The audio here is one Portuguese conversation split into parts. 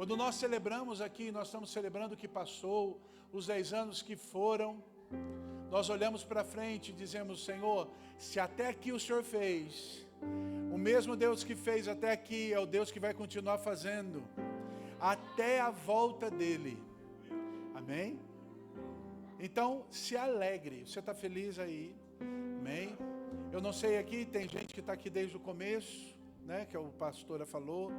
Quando nós celebramos aqui, nós estamos celebrando o que passou, os 10 anos que foram. Nós olhamos para frente e dizemos: Senhor, se até aqui o Senhor fez, o mesmo Deus que fez até aqui é o Deus que vai continuar fazendo até a volta dele. Amém? Então, se alegre. Você está feliz aí? Amém? Eu não sei aqui, tem gente que está aqui desde o começo, né, que a pastora falou.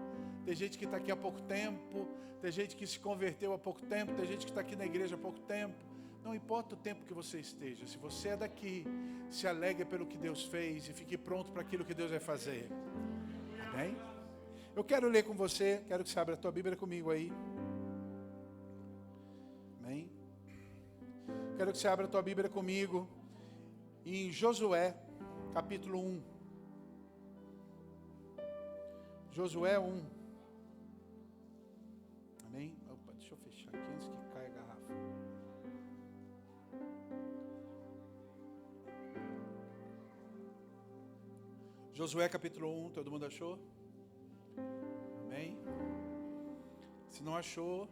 Tem gente que está aqui há pouco tempo. Tem gente que se converteu há pouco tempo. Tem gente que está aqui na igreja há pouco tempo. Não importa o tempo que você esteja. Se você é daqui, se alegre pelo que Deus fez e fique pronto para aquilo que Deus vai fazer. Amém? Eu quero ler com você. Quero que você abra a tua Bíblia comigo aí. Amém? Quero que você abra a tua Bíblia comigo em Josué, capítulo 1. Josué 1. Amém? Opa, deixa eu fechar aqui antes que caia a garrafa. Josué capítulo 1, todo mundo achou? Amém? Se não achou,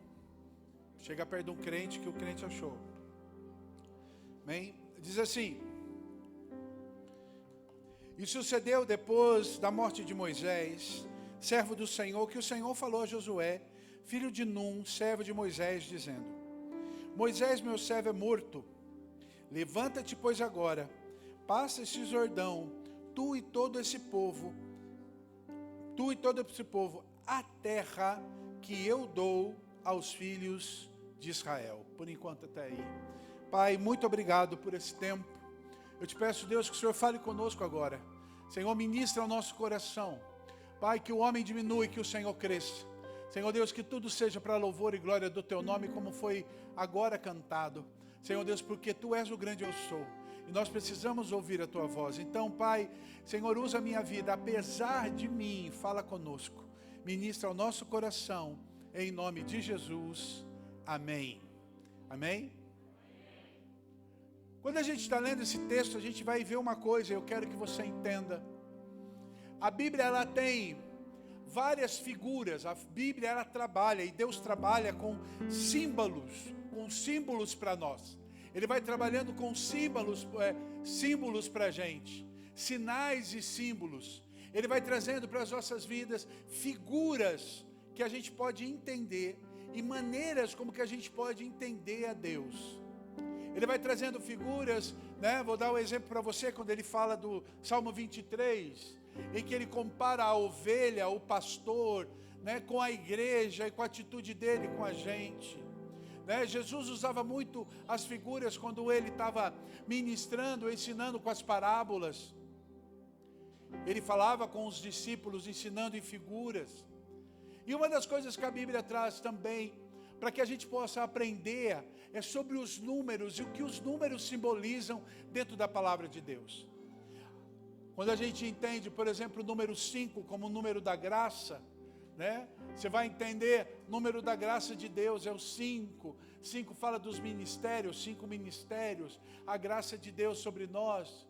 chega perto de um crente que o crente achou. Amém? Diz assim: e sucedeu depois da morte de Moisés, servo do Senhor, que o Senhor falou a Josué, filho de Num, servo de Moisés, dizendo: Moisés, meu servo, é morto. Levanta-te, pois, agora, passa esse Jordão, tu e todo esse povo, a terra que eu dou aos filhos de Israel. Por enquanto até aí. Pai, muito obrigado por esse tempo. Eu te peço, Deus, que o Senhor fale conosco agora. Senhor, ministra ao nosso coração. Pai, que o homem diminua e que o Senhor cresça. Senhor Deus, que tudo seja para louvor e glória do Teu nome, como foi agora cantado. Senhor Deus, porque Tu és o grande eu sou. E nós precisamos ouvir a Tua voz. Então, Pai, Senhor, usa a minha vida, apesar de mim, fala conosco. Ministra ao nosso coração, em nome de Jesus. Amém. Amém? Quando a gente está lendo esse texto, a gente vai ver uma coisa, eu quero que você entenda. A Bíblia, ela tem várias figuras. A Bíblia, ela trabalha, e Deus trabalha com símbolos para nós. Ele vai trabalhando com símbolos para a gente, sinais e símbolos. Ele vai trazendo para as nossas vidas figuras que a gente pode entender e maneiras como que a gente pode entender a Deus. Ele vai trazendo figuras, né? Vou dar um exemplo para você, quando ele fala do Salmo 23, em que ele compara a ovelha, o pastor, né, com a igreja e com a atitude dele com a gente. Né? Jesus usava muito as figuras quando ele estava ministrando, ensinando com as parábolas. Ele falava com os discípulos, ensinando em figuras. E uma das coisas que a Bíblia traz também, para que a gente possa aprender, é sobre os números e o que os números simbolizam dentro da palavra de Deus. Quando a gente entende, por exemplo, o número 5 como o número da graça, né? Você vai entender, o número da graça de Deus é o 5. 5 fala dos ministérios, 5 ministérios, a graça de Deus sobre nós.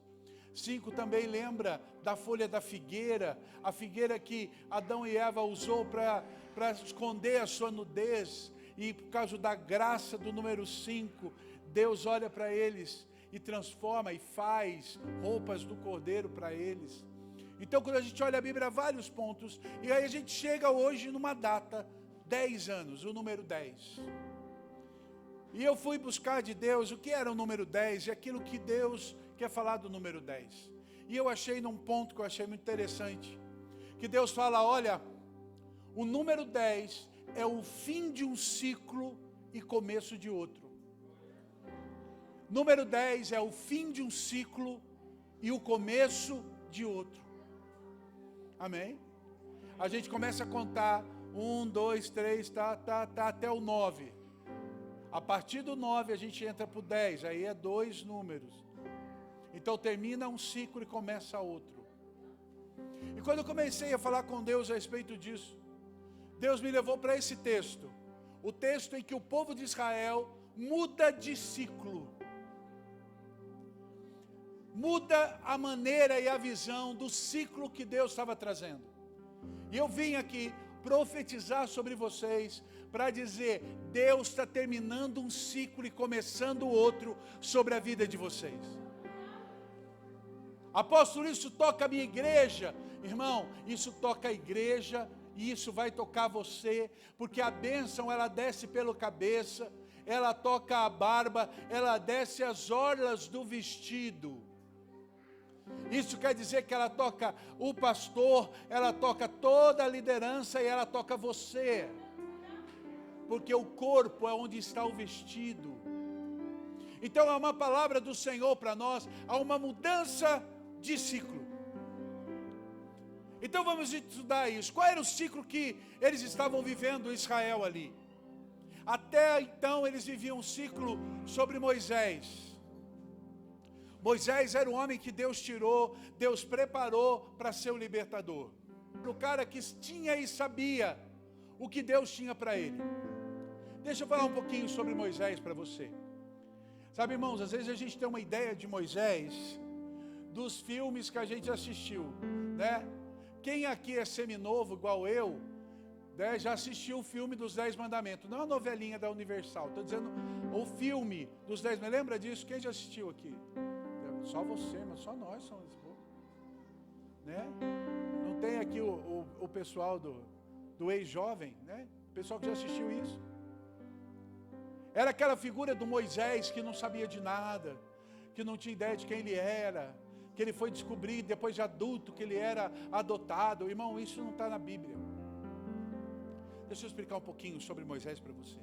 5 também lembra da folha da figueira, a figueira que Adão e Eva usou para esconder a sua nudez. E por causa da graça do número 5, Deus olha para eles e transforma e faz roupas do cordeiro para eles. Então, quando a gente olha a Bíblia, há vários pontos, e aí a gente chega hoje numa data, 10 anos, o número 10. E eu fui buscar de Deus o que era o número 10 e aquilo que Deus quer falar do número 10. E eu achei num ponto que eu achei muito interessante, que Deus fala: olha, o número 10 é o fim de um ciclo e começo de outro. Número 10 é o fim de um ciclo e o começo de outro. Amém? A gente começa a contar 1, 2, 3, até o 9. A partir do 9 a gente entra para o 10, aí é 2 números. Então termina um ciclo e começa outro. E quando eu comecei a falar com Deus a respeito disso, Deus me levou para esse texto. O texto em que o povo de Israel muda de ciclo. Muda a maneira e a visão do ciclo que Deus estava trazendo. E eu vim aqui profetizar sobre vocês, para dizer, Deus está terminando um ciclo e começando outro sobre a vida de vocês. Apóstolo, isso toca a minha igreja. Irmão, isso toca a igreja e isso vai tocar você, porque a bênção ela desce pela cabeça, ela toca a barba, ela desce as orlas do vestido. Isso quer dizer que ela toca o pastor, ela toca toda a liderança e ela toca você. Porque o corpo é onde está o vestido. Então é uma palavra do Senhor para nós, há uma mudança de ciclo. Então vamos estudar isso. Qual era o ciclo que eles estavam vivendo em Israel ali? Até então eles viviam um ciclo sobre Moisés. Moisés era o homem que Deus tirou, Deus preparou para ser o libertador. O cara que tinha e sabia o que Deus tinha para ele. Deixa eu falar um pouquinho sobre Moisés para você. Sabe, irmãos, às vezes a gente tem uma ideia de Moisés dos filmes que a gente assistiu, né? Quem aqui é seminovo, igual eu, né, já assistiu o filme dos 10 mandamentos. Não a novelinha da Universal, estou dizendo o filme dos 10 mandamentos. Lembra disso? Quem já assistiu aqui? Só você, mas só nós somos, né? Não tem aqui o pessoal do ex-jovem, né? O pessoal que já assistiu isso. Era aquela figura do Moisés que não sabia de nada, que não tinha ideia de quem ele era, que ele foi descobrir depois de adulto que ele era adotado. Irmão, isso não está na Bíblia. Deixa eu explicar um pouquinho sobre Moisés para você.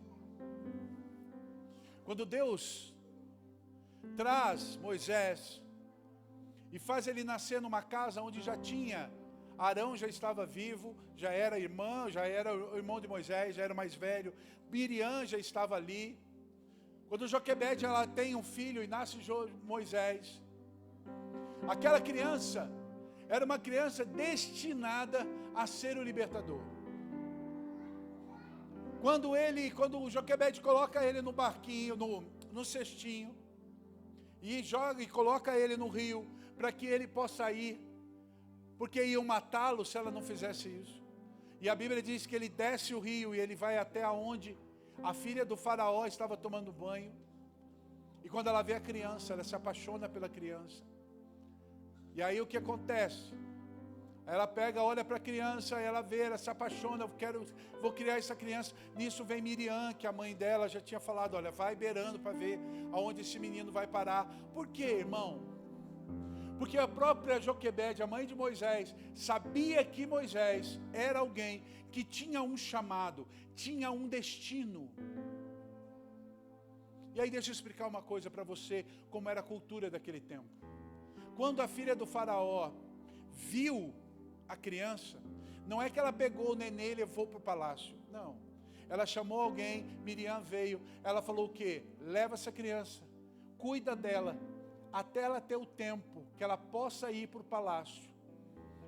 Quando Deus traz Moisés e faz ele nascer numa casa onde já tinha, Arão já estava vivo, já era irmã, já era o irmão de Moisés, já era mais velho, Miriam já estava ali. Quando Joquebede ela tem um filho e nasce Moisés, aquela criança era uma criança destinada a ser o libertador. Quando o Joquebede coloca ele no barquinho, no cestinho, e joga e coloca ele no rio, para que ele possa ir, porque iam matá-lo se ela não fizesse isso. E a Bíblia diz que ele desce o rio e ele vai até onde a filha do faraó estava tomando banho. E quando ela vê a criança, ela se apaixona pela criança. E aí o que acontece? Ela pega, olha para a criança, ela vê, ela se apaixona, vou criar essa criança. Nisso vem Miriam, que a mãe dela já tinha falado, olha, vai beirando para ver aonde esse menino vai parar. Por quê, irmão? Porque a própria Joquebede, a mãe de Moisés, sabia que Moisés era alguém que tinha um chamado, tinha um destino. E aí deixa eu explicar uma coisa para você, como era a cultura daquele tempo. Quando a filha do faraó viu a criança, não é que ela pegou o nenê e levou para o palácio, não. Ela chamou alguém, Miriam veio, ela falou o quê? Leva essa criança, cuida dela, até ela ter o tempo que ela possa ir para o palácio.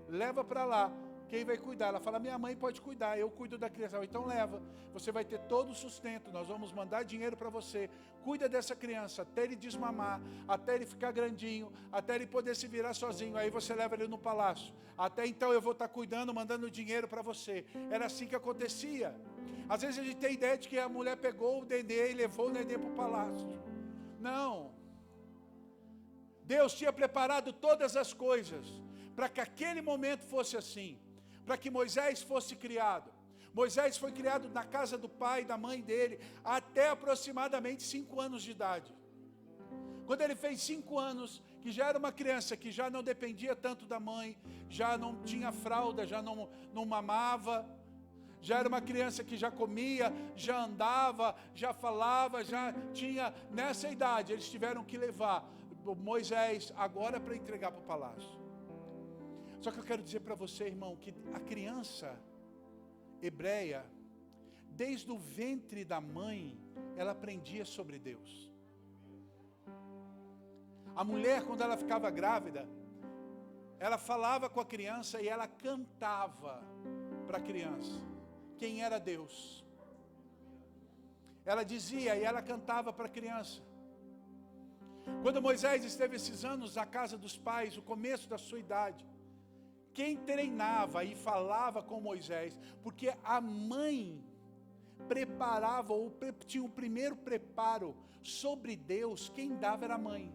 Leva para lá, quem vai cuidar? Ela fala, minha mãe pode cuidar, eu cuido da criança. Então leva, você vai ter todo o sustento, nós vamos mandar dinheiro para você. Cuida dessa criança, até ele desmamar, até ele ficar grandinho, até ele poder se virar sozinho. Aí você leva ele no palácio. Até então eu vou estar cuidando, mandando dinheiro para você. Era assim que acontecia. Às vezes a gente tem ideia de que a mulher pegou o nenê e levou o nenê para o palácio. Não. Deus tinha preparado todas as coisas para que aquele momento fosse assim, para que Moisés fosse criado. Moisés foi criado na casa do pai e da mãe dele até aproximadamente 5 anos de idade. Quando ele fez 5 anos, que já era uma criança que já não dependia tanto da mãe, já não tinha fralda, já não mamava, já era uma criança que já comia, já andava, já falava, já tinha, nessa idade, eles tiveram que levar Moisés agora para entregar para o palácio. Só que eu quero dizer para você, irmão, que a criança hebreia, desde o ventre da mãe, ela aprendia sobre Deus. A mulher, quando ela ficava grávida, ela falava com a criança e ela cantava para a criança quem era Deus. Ela dizia e ela cantava para a criança. Quando Moisés esteve esses anos na casa dos pais, o começo da sua idade, quem treinava e falava com Moisés, porque a mãe preparava, ou tinha o primeiro preparo sobre Deus, quem dava era a mãe.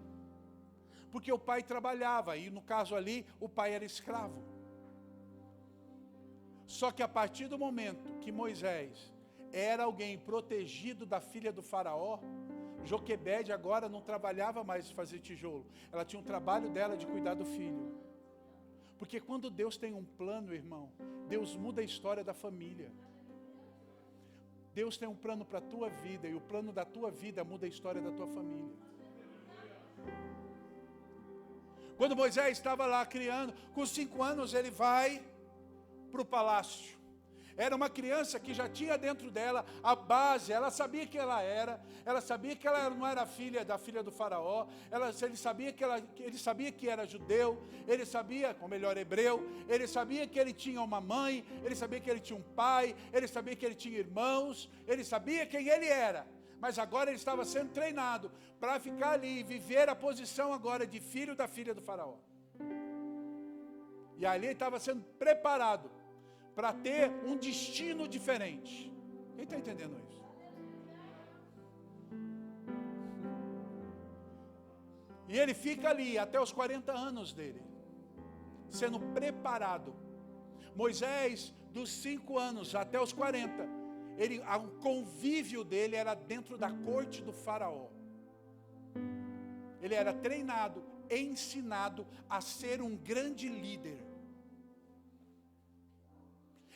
Porque o pai trabalhava, e no caso ali, o pai era escravo. Só que a partir do momento que Moisés era alguém protegido da filha do faraó, Joquebede agora não trabalhava mais de fazer tijolo. Ela tinha um trabalho dela de cuidar do filho. Porque quando Deus tem um plano, irmão, Deus muda a história da família. Deus tem um plano para a tua vida, e o plano da tua vida muda a história da tua família. Quando Moisés estava lá criando, com 5 anos ele vai para o palácio. Era uma criança que já tinha dentro dela a base, ela sabia que ela sabia que ela não era filha da filha do faraó, ele sabia que era judeu, ele sabia, ou melhor, hebreu, ele sabia que ele tinha uma mãe, ele sabia que ele tinha um pai, ele sabia que ele tinha irmãos, ele sabia quem ele era. Mas agora ele estava sendo treinado para ficar ali e viver a posição agora de filho da filha do faraó. E ali ele estava sendo preparado para ter um destino diferente. Quem está entendendo isso? E ele fica ali até os 40 anos dele, sendo preparado. Moisés, dos 5 anos até os 40, o convívio dele era dentro da corte do faraó. Ele era treinado, ensinado a ser um grande líder.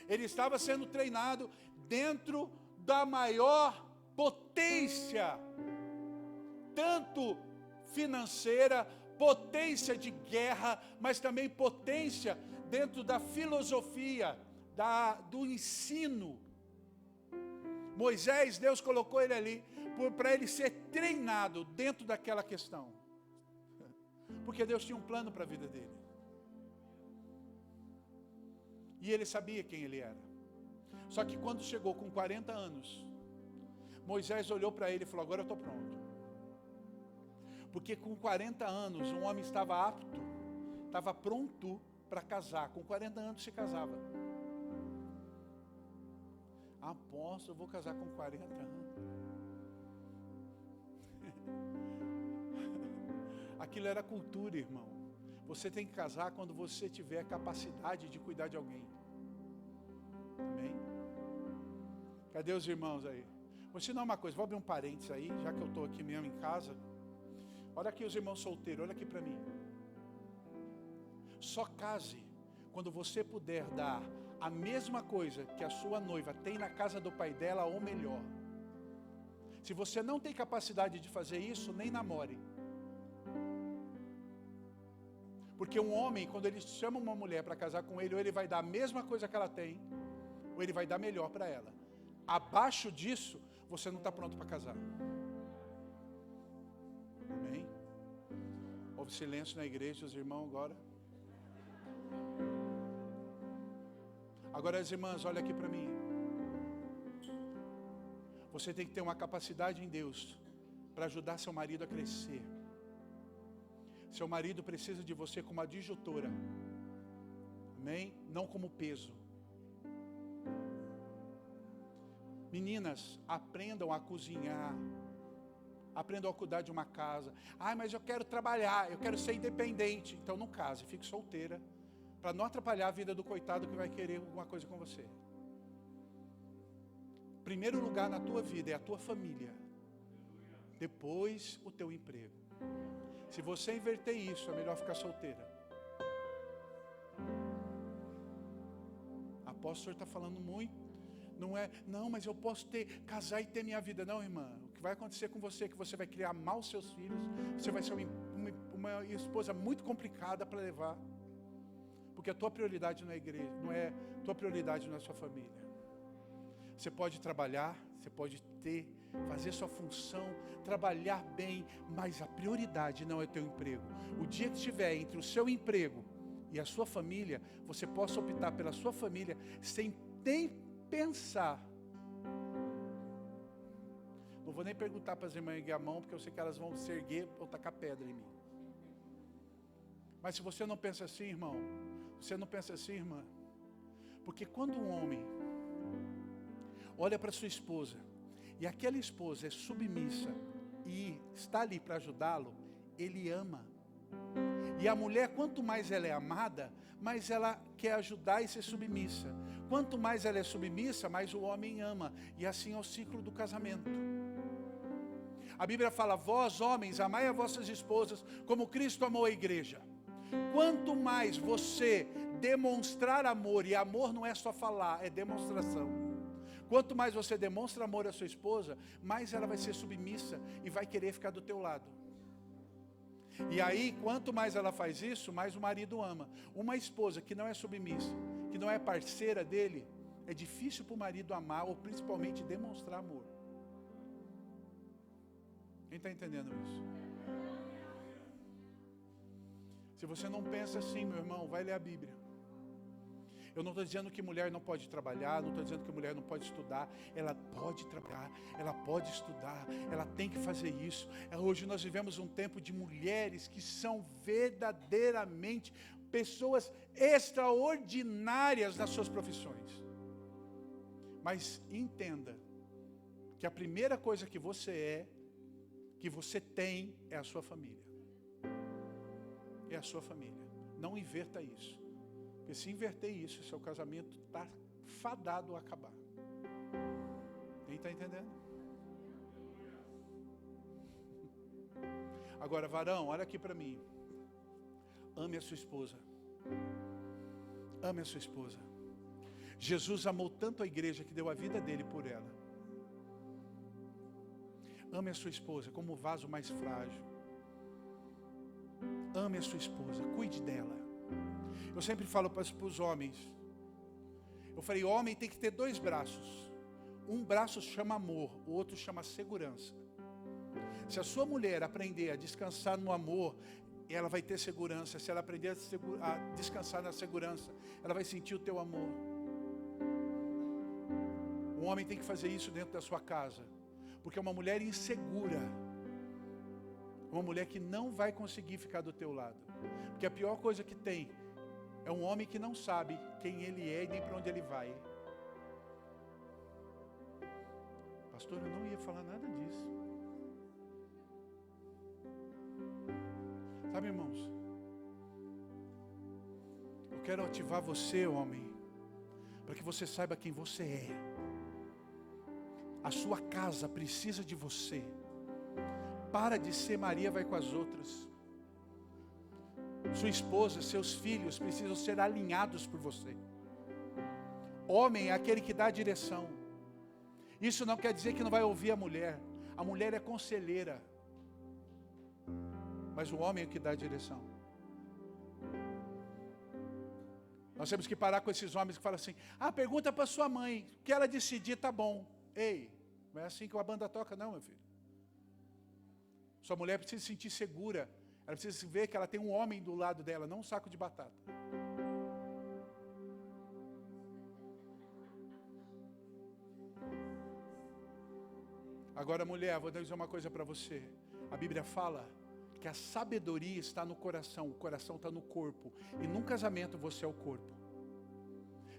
Ele estava sendo treinado dentro da maior potência, tanto financeira, potência de guerra, mas também potência dentro da filosofia, do ensino. Moisés, Deus colocou ele ali para ele ser treinado dentro daquela questão. Porque Deus tinha um plano para a vida dele. E ele sabia quem ele era. Só que quando chegou com 40 anos, Moisés olhou para ele e falou: agora eu estou pronto. Porque com 40 anos, um homem estava apto, estava pronto para casar. Com 40 anos se casava. Apóstolo, eu vou casar com 40 anos. Aquilo era cultura, irmão. Você tem que casar quando você tiver capacidade de cuidar de alguém. Amém? Cadê os irmãos aí? Vou ensinar uma coisa, vou abrir um parênteses aí, já que eu estou aqui mesmo em casa. Olha aqui os irmãos solteiros, olha aqui para mim. Só case quando você puder dar a mesma coisa que a sua noiva tem na casa do pai dela, ou melhor. Se você não tem capacidade de fazer isso, nem namore. Porque um homem, quando ele chama uma mulher para casar com ele, ou ele vai dar a mesma coisa que ela tem, ou ele vai dar melhor para ela. Abaixo disso, você não está pronto para casar. Amém? Houve silêncio na igreja, os irmãos agora. Agora as irmãs, olha aqui para mim. Você tem que ter uma capacidade em Deus para ajudar seu marido a crescer. Seu marido precisa de você como adjutora. Amém? Não como peso. Meninas, aprendam a cozinhar. Aprendam a cuidar de uma casa. Mas eu quero trabalhar, eu quero ser independente. Então não case, fique solteira. Para não atrapalhar a vida do coitado que vai querer alguma coisa com você. Primeiro lugar na tua vida é a tua família. Depois o teu emprego. Se você inverter isso, é melhor ficar solteira. Apóstolo está falando muito. Não, mas eu posso casar e ter minha vida. Não, irmã. O que vai acontecer com você é que você vai criar mal os seus filhos. Você vai ser uma esposa muito complicada para levar. Porque a tua prioridade não é a igreja, tua prioridade não é a sua família. Você pode trabalhar, você pode fazer sua função, trabalhar bem, mas a prioridade não é o teu emprego. O dia que estiver entre o seu emprego e a sua família, você possa optar pela sua família sem nem pensar. Não vou nem perguntar para as irmãs erguer a mão, porque eu sei que elas vão se erguer ou tacar pedra em mim. Mas se você não pensa assim, irmão, Você não pensa assim, irmã? Porque quando um homem olha para sua esposa, e aquela esposa é submissa, e está ali para ajudá-lo, ele ama. E a mulher, quanto mais ela é amada, mais ela quer ajudar e ser submissa. Quanto mais ela é submissa, mais o homem ama. E assim é o ciclo do casamento. A Bíblia fala: vós homens, amai as vossas esposas como Cristo amou a igreja. Quanto mais você demonstrar amor, e amor não é só falar, é demonstração. Quanto mais você demonstra amor à sua esposa, mais ela vai ser submissa e vai querer ficar do teu lado. E aí, quanto mais ela faz isso, mais o marido ama. Uma esposa que não é submissa, que não é parceira dele, é difícil para o marido amar, ou principalmente demonstrar amor. Quem está entendendo isso? Se você não pensa assim, meu irmão, vai ler a Bíblia. Eu não estou dizendo que mulher não pode trabalhar, não estou dizendo que mulher não pode estudar. Ela pode trabalhar, ela pode estudar, ela tem que fazer isso. Hoje nós vivemos um tempo de mulheres que são verdadeiramente pessoas extraordinárias nas suas profissões. Mas entenda que a primeira coisa que você tem, é a sua família. É a sua família. Não inverta isso. Porque se inverter isso, seu casamento está fadado a acabar. Quem está entendendo? Agora, varão, olha aqui para mim. Ame a sua esposa. Ame a sua esposa. Jesus amou tanto a igreja que deu a vida dele por ela. Ame a sua esposa como o vaso mais frágil. Ame a sua esposa, cuide dela. Eu sempre falo para os homens. Eu falei, homem tem que ter dois braços. Um braço chama amor, o outro chama segurança. Se a sua mulher aprender a descansar no amor, ela vai ter segurança. Se ela aprender a descansar na segurança, ela vai sentir o teu amor. Um homem tem que fazer isso dentro da sua casa. Porque uma mulher insegura, uma mulher que não vai conseguir ficar do teu lado. Porque a pior coisa que tem é um homem que não sabe quem ele é e nem para onde ele vai. Pastor, eu não ia falar nada disso. Sabe, irmãos? Eu quero ativar você, homem, para que você saiba quem você é. A sua casa precisa de você. Para de ser Maria vai com as outras. Sua esposa, seus filhos precisam ser alinhados por você. Homem é aquele que dá a direção. Isso não quer dizer que não vai ouvir a mulher. A mulher é conselheira. Mas o homem é o que dá a direção. Nós temos que parar com esses homens que falam assim: pergunta para sua mãe, o que ela decidir tá bom. Ei, não é assim que a banda toca não, meu filho. Sua mulher precisa se sentir segura. Ela precisa ver que ela tem um homem do lado dela, não um saco de batata. Agora, mulher, vou dizer uma coisa para você. A Bíblia fala que a sabedoria está no coração, o coração está no corpo. E num casamento você é o corpo.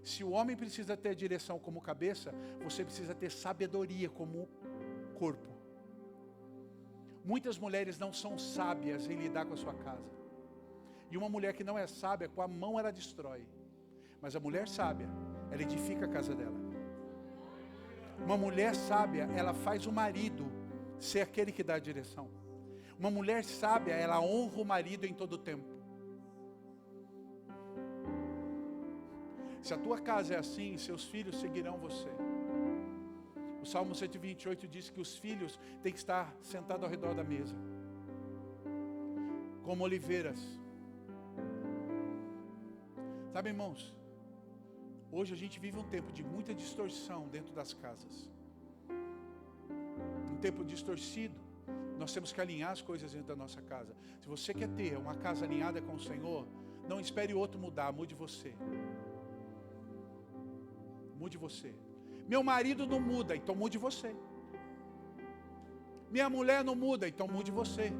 Se o homem precisa ter direção como cabeça, você precisa ter sabedoria como corpo. Muitas mulheres não são sábias em lidar com a sua casa. E uma mulher que não é sábia, com a mão ela destrói. Mas a mulher sábia, ela edifica a casa dela. Uma mulher sábia, ela faz o marido ser aquele que dá a direção. Uma mulher sábia, ela honra o marido em todo o tempo. Se a tua casa é assim, seus filhos seguirão você. O Salmo 128 diz que os filhos têm que estar sentados ao redor da mesa, como oliveiras. Sabe, irmãos, hoje a gente vive um tempo de muita distorção dentro das casas. Um tempo distorcido. Nós temos que alinhar as coisas dentro da nossa casa. Se você quer ter uma casa alinhada com o Senhor, não espere o outro mudar, mude você. Mude você. Meu marido não muda, então mude você. Minha mulher não muda, então mude você.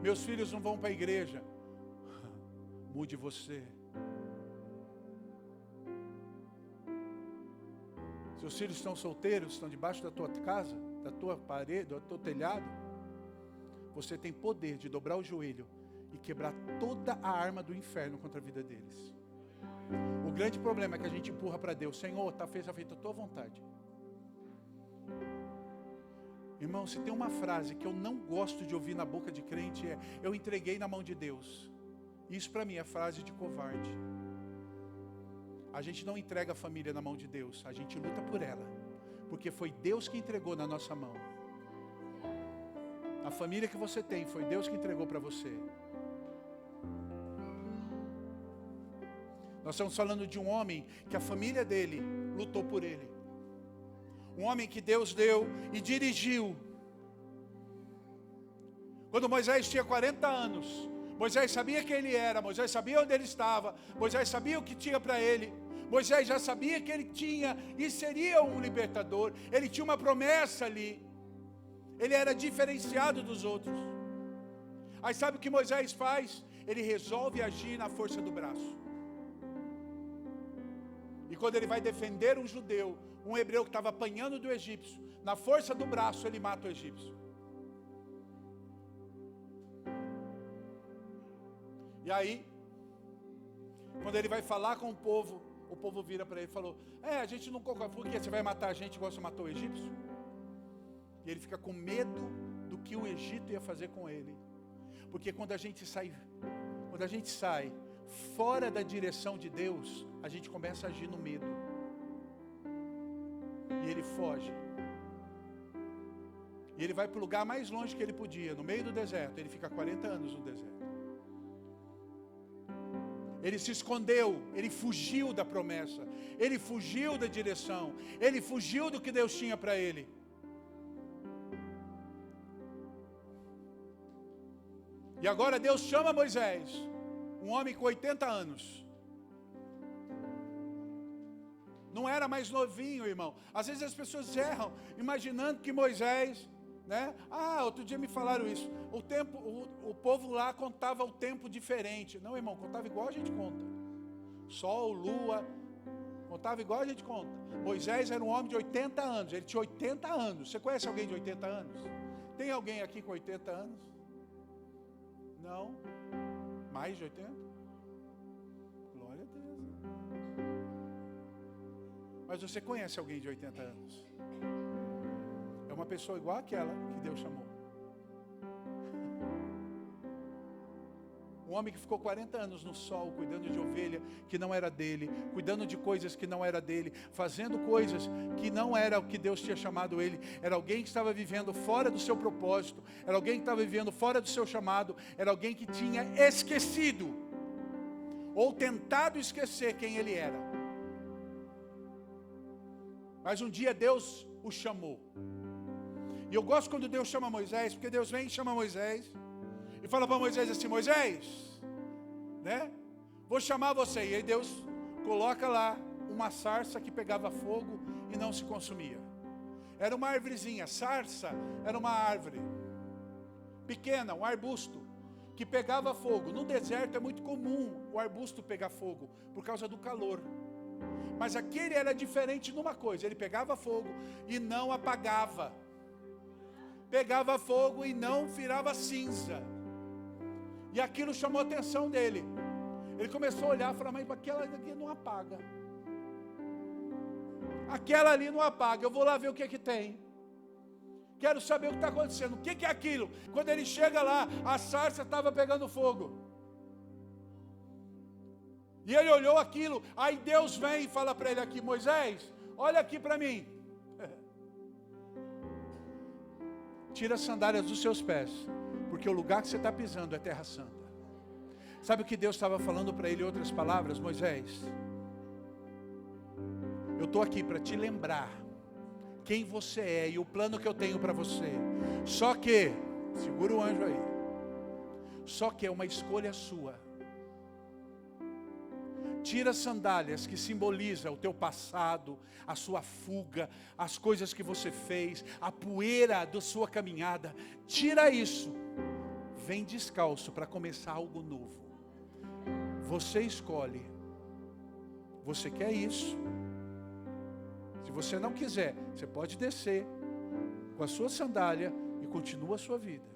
Meus filhos não vão para a igreja. Mude você. Seus filhos estão solteiros, estão debaixo da tua casa, da tua parede, do teu telhado. Você tem poder de dobrar o joelho e quebrar toda a arma do inferno contra a vida deles. O grande problema é que a gente empurra para Deus. Senhor, está feita a tua vontade. Irmão, se tem uma frase que eu não gosto de ouvir na boca de crente é: eu entreguei na mão de Deus. Isso para mim é frase de covarde. A gente não entrega a família na mão de Deus, a gente luta por ela, porque foi Deus que entregou na nossa mão. A família que você tem, foi Deus que entregou para você. Nós estamos falando de um homem que a família dele lutou por ele. Um homem que Deus deu e dirigiu. Quando Moisés tinha 40 anos, Moisés sabia quem ele era, Moisés sabia onde ele estava, Moisés sabia o que tinha para ele. Moisés já sabia que ele tinha e seria um libertador. Ele tinha uma promessa ali. Ele era diferenciado dos outros. Aí sabe o que Moisés faz? Ele resolve agir na força do braço. E quando ele vai defender um judeu, um hebreu que estava apanhando do egípcio, na força do braço ele mata o egípcio. E aí, quando ele vai falar com o povo vira para ele e falou: a gente não concorda, por que você vai matar a gente igual você matou o egípcio? E ele fica com medo do que o Egito ia fazer com ele. Porque quando a gente sai fora da direção de Deus, a gente começa a agir no medo. E ele foge. E ele vai para o lugar mais longe que ele podia, no meio do deserto. Ele fica 40 anos no deserto. Ele se escondeu, ele fugiu da promessa, ele fugiu da direção, ele fugiu do que Deus tinha para ele. E agora Deus chama Moisés, um homem com 80 anos. Não era mais novinho, irmão. Às vezes as pessoas erram, imaginando que Moisés, né? Outro dia me falaram isso. O povo lá contava o tempo diferente. Não, irmão, contava igual a gente conta. Sol, lua, contava igual a gente conta. Moisés era um homem de 80 anos. Ele tinha 80 anos. Você conhece alguém de 80 anos? Tem alguém aqui com 80 anos? Não? Mais de 80? Glória a Deus. Mas você conhece alguém de 80 anos? É uma pessoa igual àquela que Deus chamou. Um homem que ficou 40 anos no sol, cuidando de ovelha que não era dele, cuidando de coisas que não era dele, fazendo coisas que não era o que Deus tinha chamado ele. Era alguém que estava vivendo fora do seu propósito, era alguém que estava vivendo fora do seu chamado, era alguém que tinha esquecido, ou tentado esquecer quem ele era. Mas um dia Deus o chamou. E eu gosto quando Deus chama Moisés, porque Deus vem e chama Moisés e fala para Moisés assim: Moisés, né? Vou chamar você. E aí Deus coloca lá uma sarça que pegava fogo e não se consumia. Era uma árvorezinha. Sarça era uma árvore pequena, um arbusto que pegava fogo. No deserto é muito comum o arbusto pegar fogo por causa do calor. Mas aquele era diferente numa coisa: ele pegava fogo e não apagava. Pegava fogo e não virava cinza. E aquilo chamou a atenção dele. Ele começou a olhar e falar: mas aquela daqui não apaga. Aquela ali não apaga. Eu vou lá ver o que que tem. Quero saber o que está acontecendo. O que é aquilo? Quando ele chega lá, a sarça estava pegando fogo. E ele olhou aquilo. Aí Deus vem e fala para ele aqui: Moisés, olha aqui para mim. Tira as sandálias dos seus pés, porque o lugar que você está pisando é terra santa. Sabe o que Deus estava falando para ele em outras palavras? Moisés, eu estou aqui para te lembrar quem você é e o plano que eu tenho para você. Só que, segura o anjo aí, só que é uma escolha sua. Tira as sandálias que simbolizam o teu passado, a sua fuga, as coisas que você fez, a poeira da sua caminhada. Tira isso. vem descalço para começar algo novo. Você escolhe. Você quer isso? Se você não quiser, você pode descer com a sua sandália e continua a sua vida.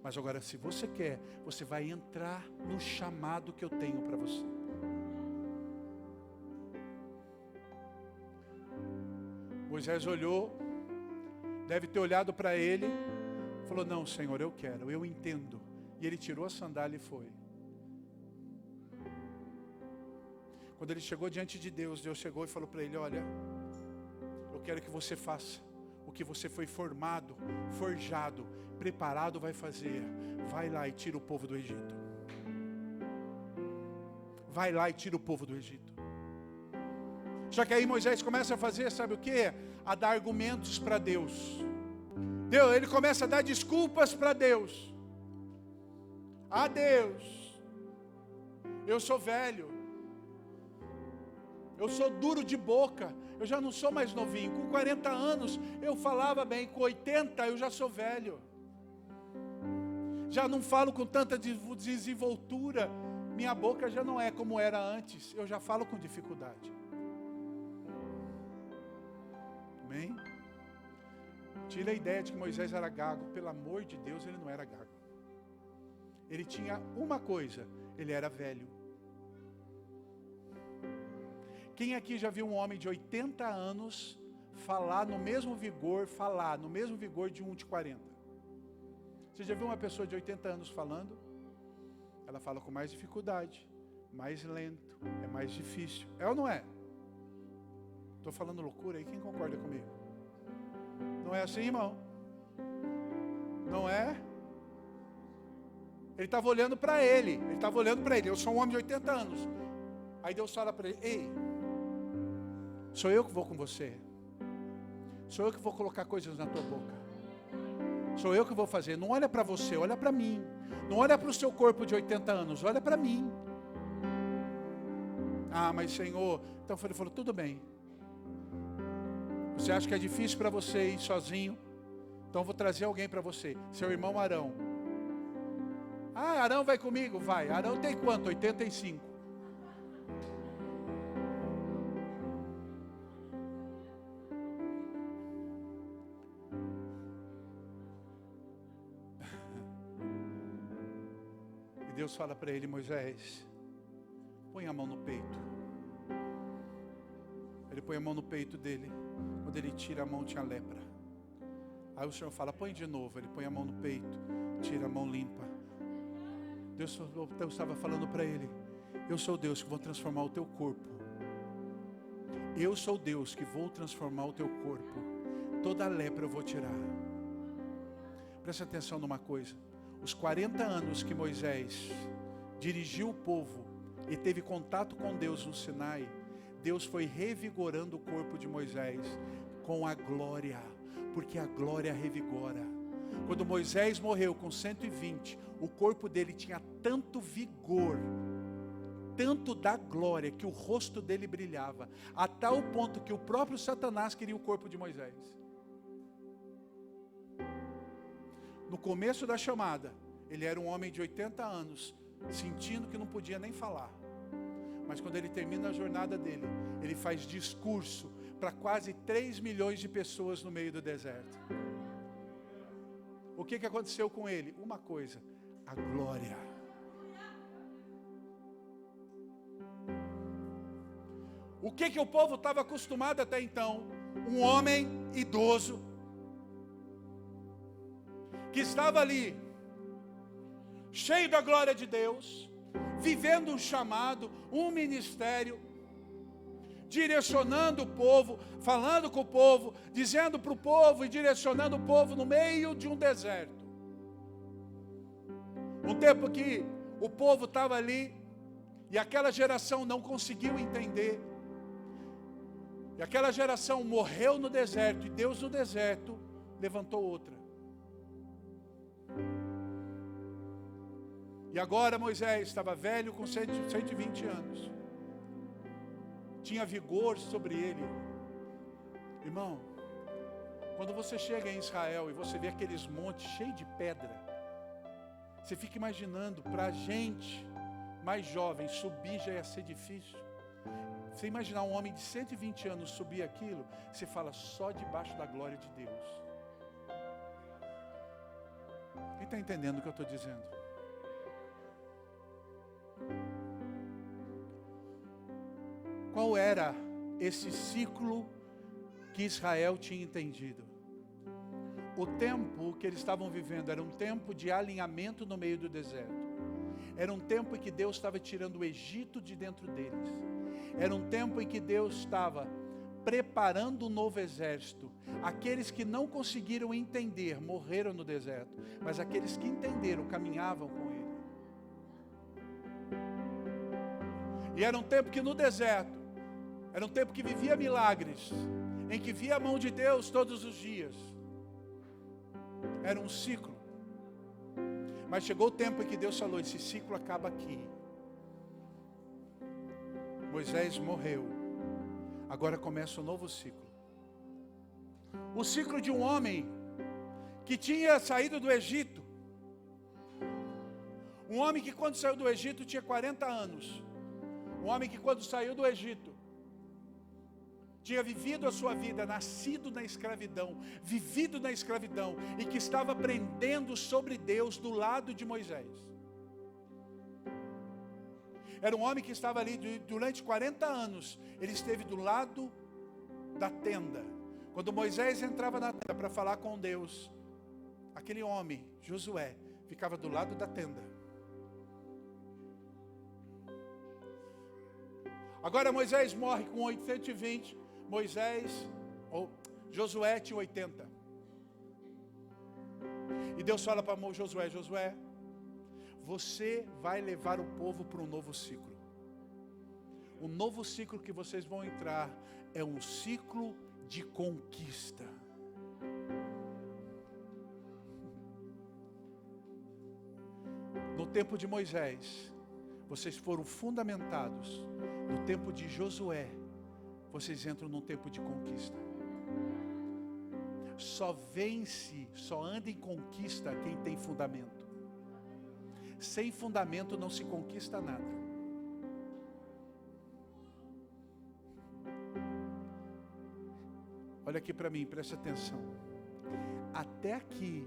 Mas agora, se você quer, você vai entrar no chamado que eu tenho para você. Moisés olhou, deve ter olhado para ele, falou: não, Senhor, eu quero, eu entendo. E ele tirou a sandália e foi. Quando ele chegou diante de Deus, Deus chegou e falou para ele: olha, eu quero que você faça o que você foi formado, forjado, preparado vai fazer. Vai lá e tira o povo do Egito. Vai lá e tira o povo do Egito. Só que aí Moisés começa a fazer, sabe o que? A dar argumentos para Deus. Ele começa a dar desculpas para Deus. Ah, Deus, eu sou velho. Eu sou duro de boca, eu já não sou mais novinho. Com 40 anos eu falava bem, com 80 eu já sou velho. Já não falo com tanta desenvoltura, minha boca já não é como era antes, eu já falo com dificuldade. Amém? Tira a ideia de que Moisés era gago, pelo amor de Deus, ele não era gago. Ele tinha uma coisa, ele era velho. Quem aqui já viu um homem de 80 anos falar no mesmo vigor de um de 40? Você já viu uma pessoa de 80 anos falando? Ela fala com mais dificuldade, mais lento, é mais difícil. É ou não é? Estou falando loucura aí, quem concorda comigo? Não é assim, irmão? Não é? Ele estava olhando para ele, eu sou um homem de 80 anos. Aí Deus fala para ele: ei, sou eu que vou com você. Sou eu que vou colocar coisas na tua boca. Sou eu que vou fazer. Não olha para você, olha para mim. Não olha para o seu corpo de 80 anos, olha para mim. Ah, mas Senhor... Então ele falou: tudo bem. Você acha que é difícil para você ir sozinho? Então eu vou trazer alguém para você. Seu irmão Arão. Ah, Arão vai comigo? Vai. Arão tem quanto? 85. Deus fala para ele: Moisés, põe a mão no peito. Ele põe a mão no peito dele. Quando ele tira a mão, tinha lepra. Aí o Senhor fala: põe de novo. Ele põe a mão no peito, tira a mão limpa. Deus estava falando para ele: eu sou Deus que vou transformar o teu corpo. Eu sou Deus que vou transformar o teu corpo. Toda a lepra eu vou tirar. Presta atenção numa coisa. Os 40 anos que Moisés dirigiu o povo e teve contato com Deus no Sinai, Deus foi revigorando o corpo de Moisés com a glória, porque a glória revigora. Quando Moisés morreu com 120, o corpo dele tinha tanto vigor, tanto da glória, que o rosto dele brilhava, a tal ponto que o próprio Satanás queria o corpo de Moisés. No começo da chamada, ele era um homem de 80 anos, sentindo que não podia nem falar. Mas quando ele termina a jornada dele, ele faz discurso para quase 3 milhões de pessoas no meio do deserto. O que aconteceu com ele? Uma coisa: a glória. O que o povo estava acostumado até então? Um homem idoso, que estava ali, cheio da glória de Deus, vivendo um chamado, um ministério, direcionando o povo, falando com o povo, dizendo para o povo e direcionando o povo no meio de um deserto. Um tempo que o povo estava ali e aquela geração não conseguiu entender. E aquela geração morreu no deserto, e Deus no deserto levantou outra. E agora Moisés estava velho, com 120 anos. Tinha vigor sobre ele. Irmão, quando você chega em Israel e você vê aqueles montes cheios de pedra, Você fica imaginando, para a gente mais jovem, subir já ia ser difícil. Você imaginar um homem de 120 anos subir aquilo, você fala, só debaixo da glória de Deus. Quem está entendendo o que eu estou dizendo? Qual era esse ciclo que Israel tinha entendido? O tempo que eles estavam vivendo era um tempo de alinhamento no meio do deserto. Era um tempo em que Deus estava tirando o Egito de dentro deles. Era um tempo em que Deus estava preparando um novo exército. Aqueles que não conseguiram entender morreram no deserto, mas aqueles que entenderam caminhavam com Ele. E era um tempo que no deserto, era um tempo que vivia milagres, em que via a mão de Deus todos os dias. Era um ciclo. Mas chegou o tempo em que Deus falou, esse ciclo acaba aqui. Moisés morreu. Agora começa um novo ciclo. O ciclo de um homem que tinha saído do Egito. Um homem que quando saiu do Egito tinha 40 anos. Um homem que quando saiu do Egito tinha vivido a sua vida, nascido na escravidão, vivido na escravidão, e que estava aprendendo sobre Deus do lado de Moisés. Era um homem que estava ali durante 40 anos, ele esteve do lado da tenda. Quando Moisés entrava na tenda para falar com Deus, aquele homem, Josué, ficava do lado da tenda. Agora Moisés morre com 820, Josué tinha 80. E Deus fala para Josué, Josué, você vai levar o povo para um novo ciclo. O novo ciclo que vocês vão entrar é um ciclo de conquista. No tempo de Moisés, vocês foram fundamentados. No tempo de Josué, vocês entram num tempo de conquista. Só vence, só anda em conquista quem tem fundamento. Sem fundamento não se conquista nada. Olha aqui para mim, preste atenção. Até aqui,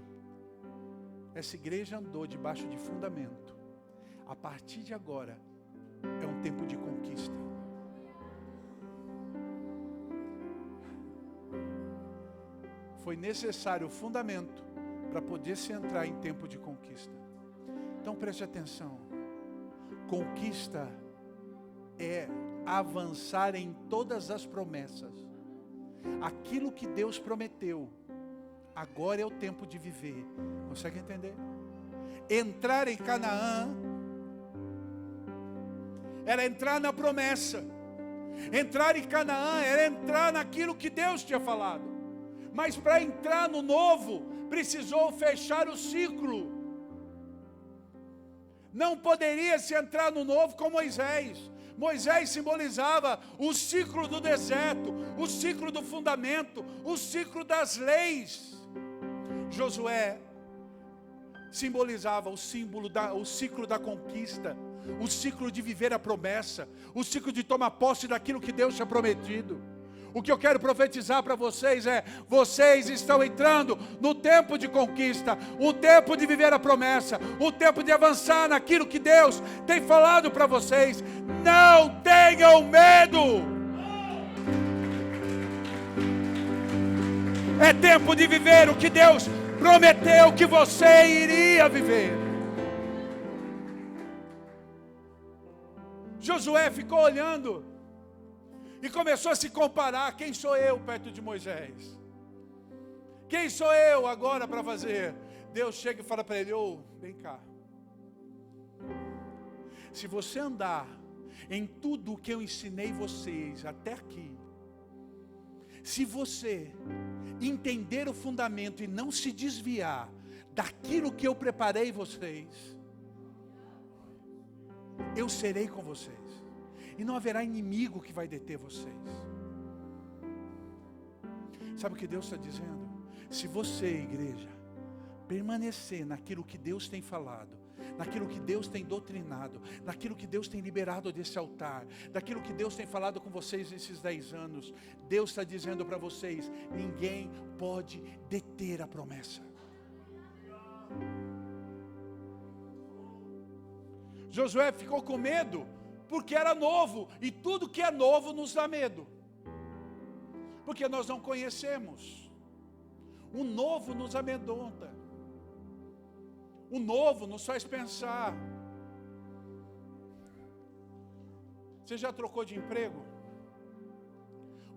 essa igreja andou debaixo de fundamento. A partir de agora, é um tempo de conquista. Foi necessário o fundamento para poder se entrar em tempo de conquista. Então preste atenção. Conquista é avançar em todas as promessas. Aquilo que Deus prometeu, agora é o tempo de viver. Consegue entender? Entrar em Canaã era entrar na promessa. Entrar em Canaã era entrar naquilo que Deus tinha falado. Mas para entrar no novo, precisou fechar o ciclo. Não poderia se entrar no novo com Moisés. Moisés simbolizava o ciclo do deserto, o ciclo do fundamento, o ciclo das leis. Josué simbolizava o ciclo da conquista, o ciclo de viver a promessa, o ciclo de tomar posse daquilo que Deus tinha prometido. O que eu quero profetizar para vocês é: vocês estão entrando no tempo de conquista, o tempo de viver a promessa, o tempo de avançar naquilo que Deus tem falado para vocês. Não tenham medo. É tempo de viver o que Deus prometeu que você iria viver. Josué ficou olhando e começou a se comparar. Quem sou eu perto de Moisés? Quem sou eu agora para fazer? Deus chega e fala para ele: vem cá. Se você andar em tudo o que eu ensinei vocês até aqui, se você entender o fundamento e não se desviar daquilo que eu preparei vocês, eu serei com vocês. E não haverá inimigo que vai deter vocês. Sabe o que Deus está dizendo? Se você, igreja, permanecer naquilo que Deus tem falado, naquilo que Deus tem doutrinado, naquilo que Deus tem liberado desse altar, daquilo que Deus tem falado com vocês nesses 10 anos. Deus está dizendo para vocês: ninguém pode deter a promessa. Josué ficou com medo porque era novo, e tudo que é novo nos dá medo, porque nós não conhecemos. O novo nos amedronta, o novo nos faz pensar. Você já trocou de emprego?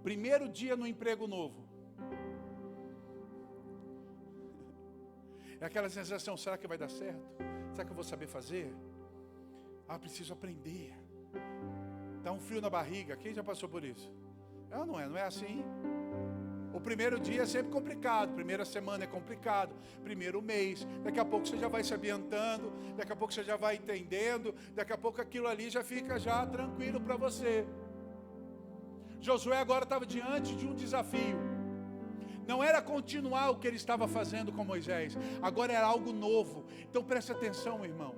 Primeiro dia no emprego novo, é aquela sensação: será que vai dar certo? Será que eu vou saber fazer? Preciso aprender. Dá um frio na barriga. Quem já passou por isso? Não é assim? O primeiro dia é sempre complicado, primeira semana é complicado, primeiro mês, daqui a pouco você já vai se ambientando, daqui a pouco você já vai entendendo, daqui a pouco aquilo ali já fica já tranquilo para você. Josué agora estava diante de um desafio. Não era continuar o que ele estava fazendo com Moisés, agora era algo novo. Então preste atenção, irmão.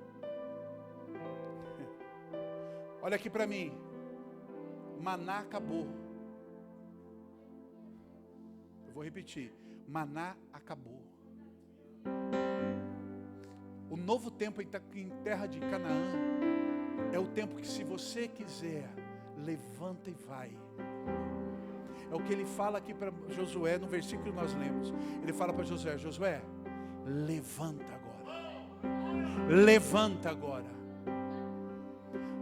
Olha aqui para mim. Maná acabou. Eu vou repetir. Maná acabou. O novo tempo em terra de Canaã é o tempo que, se você quiser, levanta e vai. É o que ele fala aqui para Josué, no versículo que nós lemos. Ele fala para Josué: Josué, levanta agora. Levanta agora.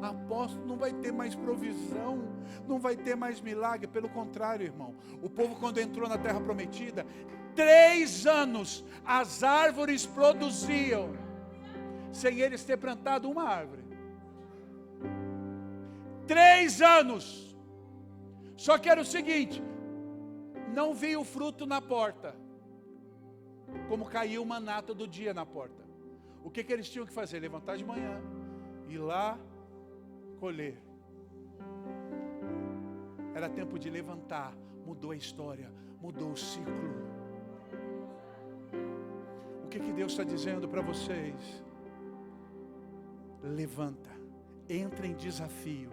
Apóstolo, não vai ter mais provisão, não vai ter mais milagre. Pelo contrário, irmão, o povo, quando entrou na terra prometida, 3 anos as árvores produziam, sem eles ter plantado uma árvore. 3 anos. Só que era o seguinte: não via o fruto na porta, como caiu o maná todo dia na porta. O que eles tinham que fazer? Levantar de manhã, ir lá colher. Era tempo de levantar. Mudou a história, mudou o ciclo. O que Deus está dizendo para vocês? Levanta, entra em desafio.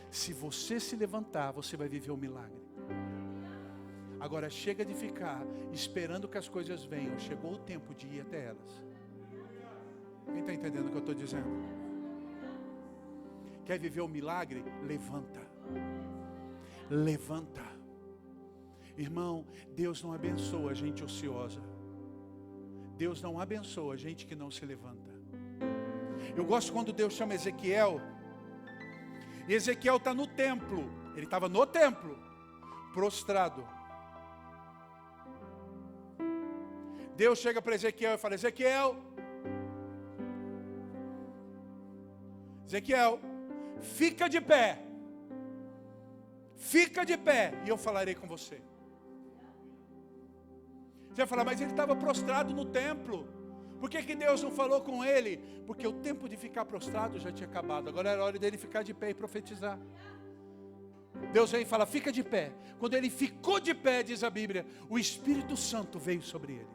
Se você se levantar, você vai viver um milagre. Agora chega de ficar esperando que as coisas venham. Chegou o tempo de ir até elas. Quem está entendendo o que eu estou dizendo? Quer viver um milagre? Levanta. Levanta. Irmão, Deus não abençoa a gente ociosa. Deus não abençoa a gente que não se levanta. Eu gosto quando Deus chama Ezequiel. E Ezequiel está no templo. Ele estava no templo, prostrado. Deus chega para Ezequiel e fala: Ezequiel, fica de pé. Fica de pé e eu falarei com você. Você vai falar: mas ele estava prostrado no templo. Por que Deus não falou com ele? Porque o tempo de ficar prostrado já tinha acabado. Agora era hora dele ficar de pé e profetizar. Deus vem e fala: fica de pé. Quando ele ficou de pé, diz a Bíblia, o Espírito Santo veio sobre ele.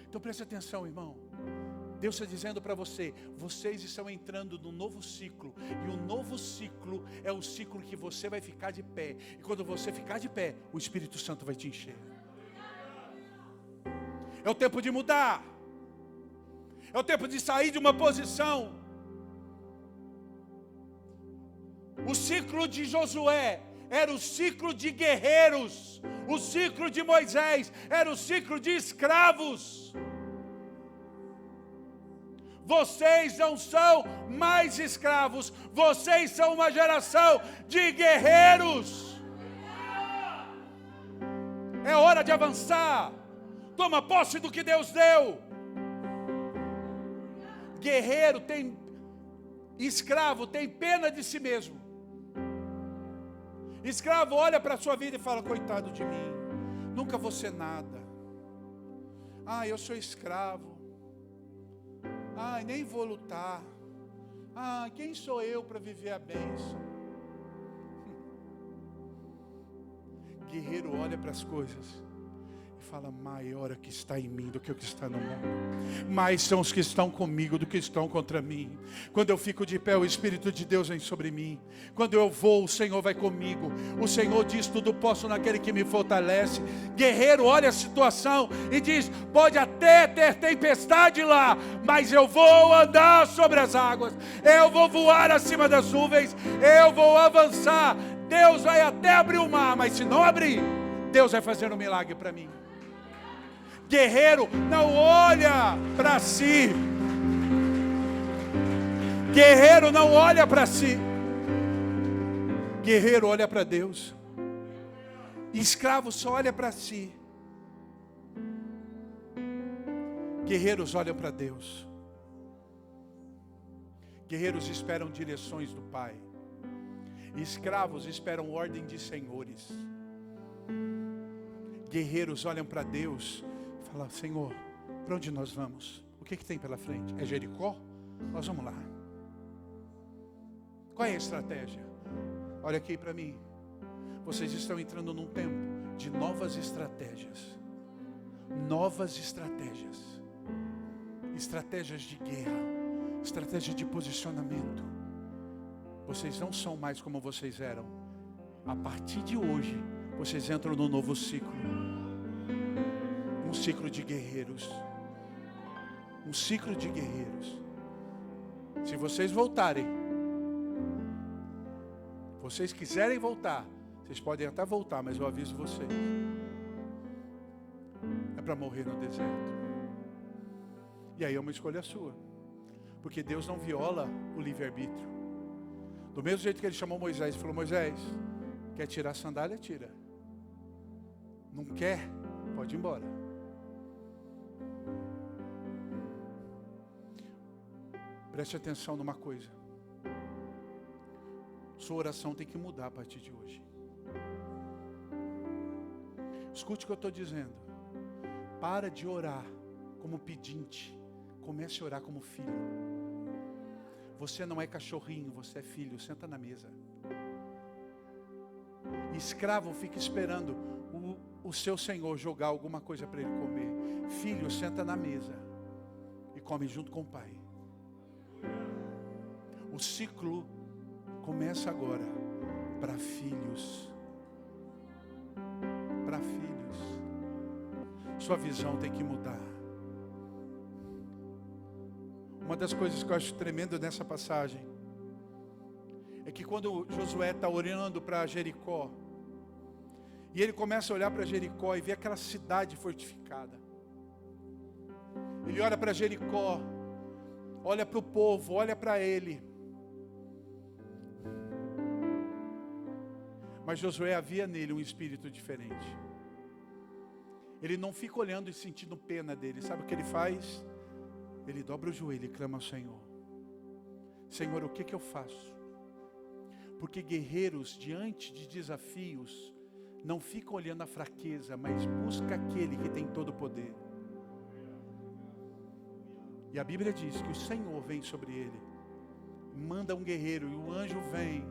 Então preste atenção, irmão. Deus está dizendo para você: vocês estão entrando num novo ciclo. E o novo ciclo é o ciclo que você vai ficar de pé. E quando você ficar de pé, o Espírito Santo vai te encher. É o tempo de mudar. É o tempo de sair de uma posição. O ciclo de Josué era o ciclo de guerreiros. O ciclo de Moisés era o ciclo de escravos. Vocês não são mais escravos. Vocês são uma geração de guerreiros. É hora de avançar. Toma posse do que Deus deu. Guerreiro tem, escravo tem pena de si mesmo. Escravo olha para a sua vida e fala: coitado de mim, nunca vou ser nada. Eu sou escravo. Nem vou lutar. Quem sou eu para viver a bênção? Guerreiro olha para as coisas e fala, maior é o que está em mim do que o que está no mundo. Mais são os que estão comigo do que estão contra mim. Quando eu fico de pé, o Espírito de Deus vem sobre mim. Quando eu vou, o Senhor vai comigo. O Senhor diz, tudo posso naquele que me fortalece. Guerreiro olha a situação e diz, pode até ter tempestade lá, mas eu vou andar sobre as águas. Eu vou voar acima das nuvens. Eu vou avançar. Deus vai até abrir o mar, mas se não abrir, Deus vai fazer um milagre para mim. Guerreiro não olha para si. Guerreiro não olha para si. Guerreiro olha para Deus. Escravo só olha para si. Guerreiros olham para Deus. Guerreiros esperam direções do Pai. Escravos esperam ordem de senhores. Guerreiros olham para Deus e falam, Senhor, para onde nós vamos? O que tem pela frente? É Jericó? Nós vamos lá. Qual é a estratégia? Olha aqui para mim. Vocês estão entrando num tempo de novas estratégias. Novas estratégias. Estratégias de guerra. Estratégia de posicionamento. Vocês não são mais como vocês eram. A partir de hoje, vocês entram num novo ciclo. Um ciclo de guerreiros. Um ciclo de guerreiros. Se vocês voltarem, vocês quiserem voltar, vocês podem até voltar, mas eu aviso vocês. É para morrer no deserto. E aí é uma escolha sua. Porque Deus não viola o livre-arbítrio. Do mesmo jeito que Ele chamou Moisés e falou, Moisés, quer tirar a sandália? Tira. Não quer? Pode ir embora. Preste atenção numa coisa. Sua oração tem que mudar a partir de hoje. Escute o que eu estou dizendo. Para de orar como pedinte. Comece a orar como filho. Você não é cachorrinho, você é filho. Senta na mesa. Escravo fica esperando o seu senhor jogar alguma coisa para ele comer. Filho, senta na mesa e come junto com o pai. O ciclo começa agora para filhos. Para filhos. Sua visão tem que mudar. Uma das coisas que eu acho tremendo nessa passagem é que quando Josué está olhando para Jericó, e ele começa a olhar para Jericó e vê aquela cidade fortificada. Ele olha para Jericó, olha para o povo, olha para ele. Mas Josué havia nele um espírito diferente. Ele não fica olhando e sentindo pena dele. Sabe o que ele faz? Ele dobra o joelho e clama ao Senhor. Senhor, o que eu faço? Porque guerreiros diante de desafios não ficam olhando a fraqueza, mas busca aquele que tem todo o poder. E a Bíblia diz que o Senhor vem sobre ele. Manda um guerreiro e o anjo vem.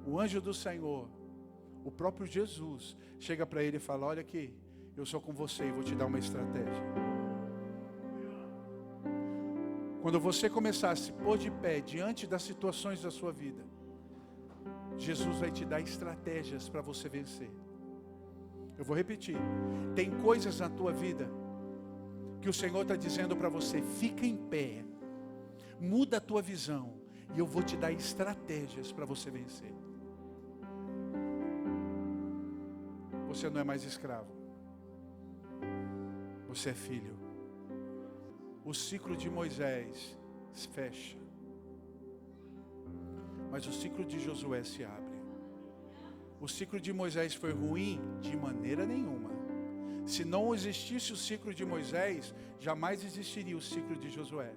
O anjo do Senhor, o próprio Jesus, chega para ele e fala, olha aqui, eu sou com você e vou te dar uma estratégia. Quando você começar a se pôr de pé diante das situações da sua vida, Jesus vai te dar estratégias para você vencer. Eu vou repetir. Tem coisas na tua vida que o Senhor está dizendo para você, fica em pé, muda a tua visão e eu vou te dar estratégias para você vencer. Você não é mais escravo. Você é filho. O ciclo de Moisés se fecha. Mas o ciclo de Josué se abre. O ciclo de Moisés foi ruim? De maneira nenhuma. Se não existisse o ciclo de Moisés, jamais existiria o ciclo de Josué.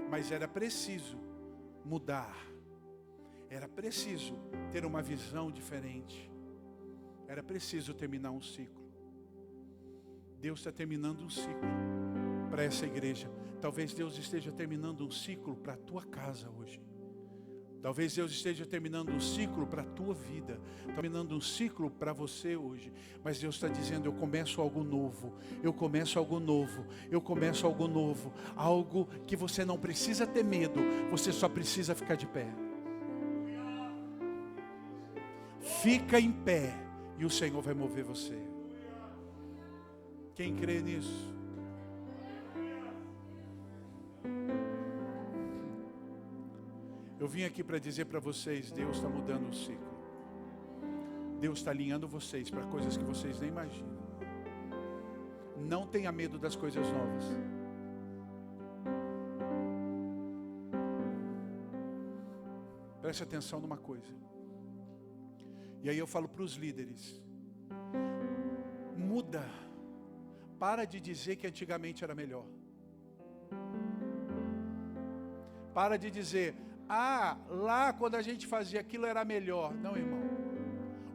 Mas era preciso mudar. Era preciso ter uma visão diferente. Era preciso terminar um ciclo. Deus está terminando um ciclo para essa igreja. Talvez Deus esteja terminando um ciclo para a tua casa hoje. Talvez Deus esteja terminando um ciclo para a tua vida, terminando um ciclo para você hoje. Mas Deus está dizendo, eu começo algo novo, eu começo algo novo, eu começo algo novo. Algo que você não precisa ter medo, você só precisa ficar de pé. Fica em pé e o Senhor vai mover você. Quem crê nisso? Eu vim aqui para dizer para vocês, Deus está mudando o ciclo. Deus está alinhando vocês para coisas que vocês nem imaginam. Não tenha medo das coisas novas. Preste atenção numa coisa. E aí eu falo para os líderes. Muda. Para de dizer que antigamente era melhor. Para de dizer... lá quando a gente fazia aquilo era melhor. Não, irmão.